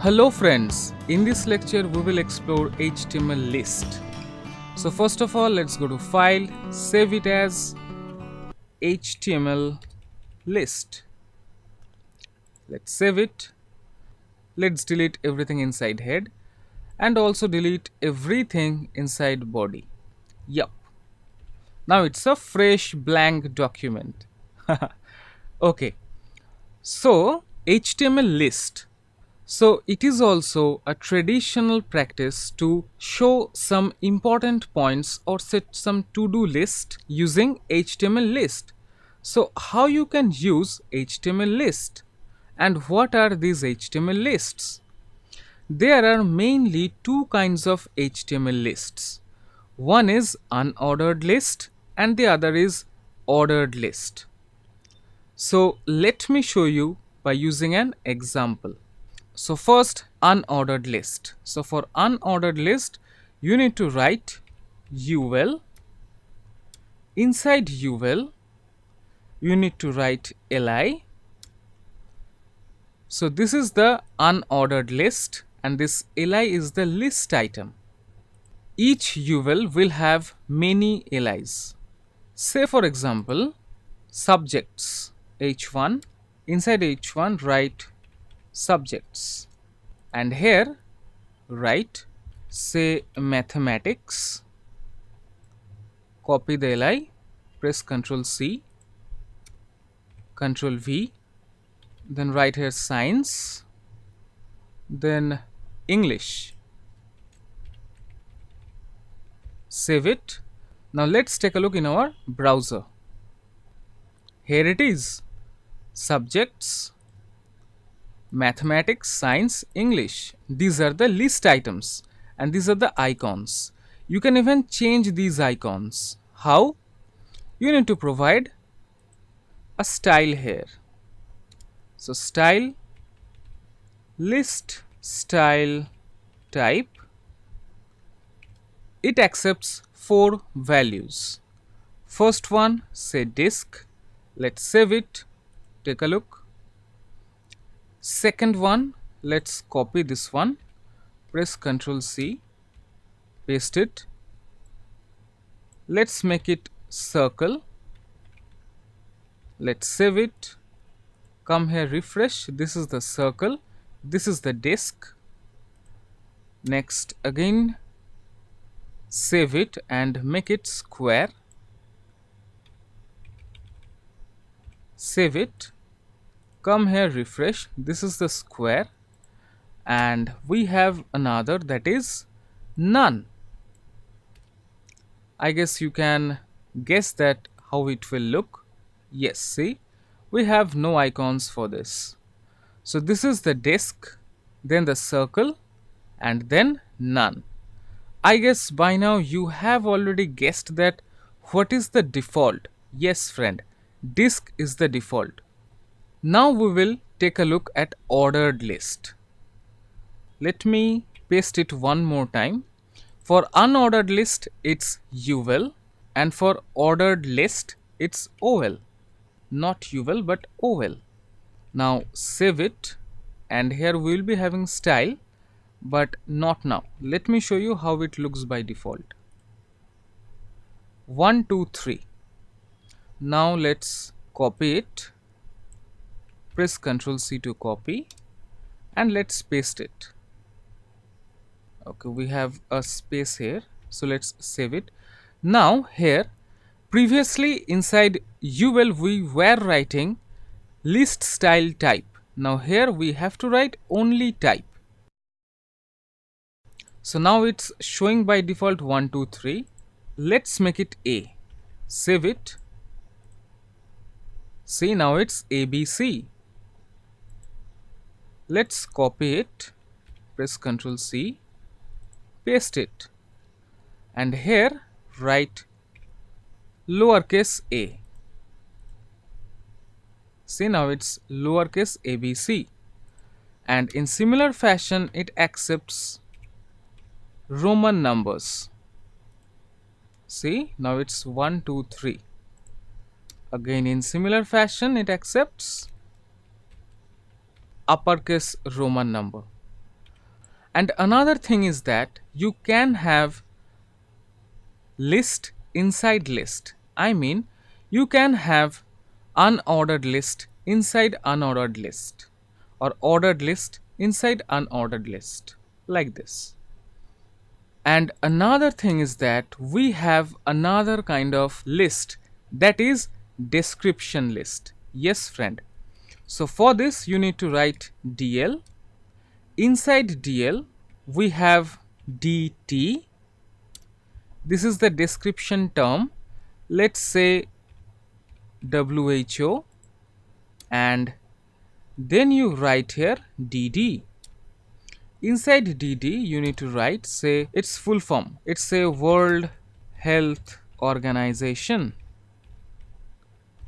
Hello friends, in this lecture we will explore HTML list. So first of all, let's go to file, save it as HTML list. Let's save it. Let's delete everything inside head and also delete everything inside body. Yup. Now it's a fresh blank document. Okay. So HTML list. So it is also a traditional practice to show some important points or set some to-do list using HTML list. So how you can use HTML list and what are these HTML lists? There are mainly two kinds of HTML lists. One is unordered list and the other is ordered list. So let me show you by using an example. So first, unordered list. So for unordered list, you need to write UL. Inside UL, you need to write LI. So this is the unordered list and this LI is the list item. Each UL will have many LIs. Say for example, subjects H1. Inside H1, write subjects. And here, write say mathematics, copy the LI, press Ctrl C, Ctrl V, then write here science, then English. Save it. Now let's take a look in our browser. Here it is, subjects, mathematics, science, English. These are the list items and these are the icons. You can even change these icons. How? You need to provide a style here. So style, list style type. It accepts 4 values. First one, say disk. Let's save it. Take a look. Second one, let's copy this one. Press Ctrl C. Paste it. Let's make it circle. Let's save it. Come here, refresh. This is the circle. This is the disk. Next, again, save it and make it square. Save it. Come here, refresh. This is the square. And we have another that is none. I guess you can guess that how it will look. Yes, see, we have no icons for this. So this is the disk, then the circle, and then none. I guess by now you have already guessed that what is the default. Yes, friend, disk is the default. Now we will take a look at ordered list. Let me paste it one more time. For unordered list, it's UL, and for ordered list, it's OL. Not UL, but OL. Now save it, and here we will be having style, but not now. Let me show you how it looks by default. 1, 2, 3. Now let's copy it. Press Ctrl C to copy, and let's paste it. Okay, we have a space here, so let's save it. Now here, previously inside UL we were writing list style type. Now here we have to write only type. So now it's showing by default 1, 2, 3. Let's make it A. Save it. See, now it's ABC. Let's copy it. Press Ctrl C. Paste it, and here write lowercase a. See, now it's lowercase abc, and in similar fashion it accepts Roman numbers. See, now it's 1, 2, 3. Again in similar fashion it accepts uppercase Roman number. And another thing is that you can have list inside list. I mean, you can have unordered list inside unordered list, or ordered list inside unordered list, like this. And another thing is that we have another kind of list, that is description list. Yes, friend. So for this you need to write DL. Inside DL we have DT. This is the description term. Let's say WHO, and then you write here DD. Inside DD you need to write, say, its full form. It's a World Health Organization.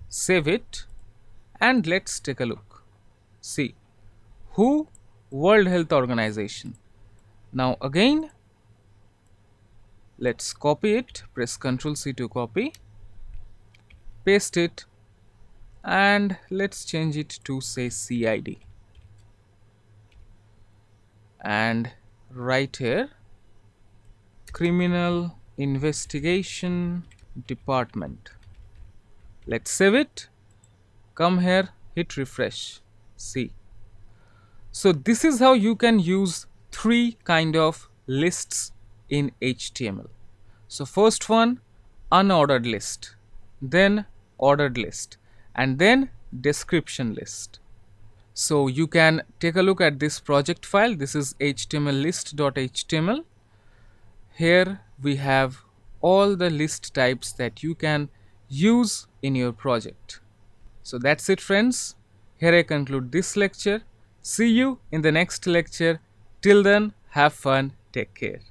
Save it and let's take a look. See, WHO, World Health Organization. Now again, let's copy it, press Ctrl C to copy, paste it, and let's change it to, say, CID, and right here, Criminal Investigation Department. Let's save it, come here, hit refresh. See, so this is how you can use three kind of lists in HTML. So first one, unordered list, then ordered list, and then description list. So you can take a look at this project file. This is htmllist.html. Here we have all the list types that you can use in your project. So that's it, friends. Here I conclude this lecture. See you in the next lecture. Till then, have fun. Take care.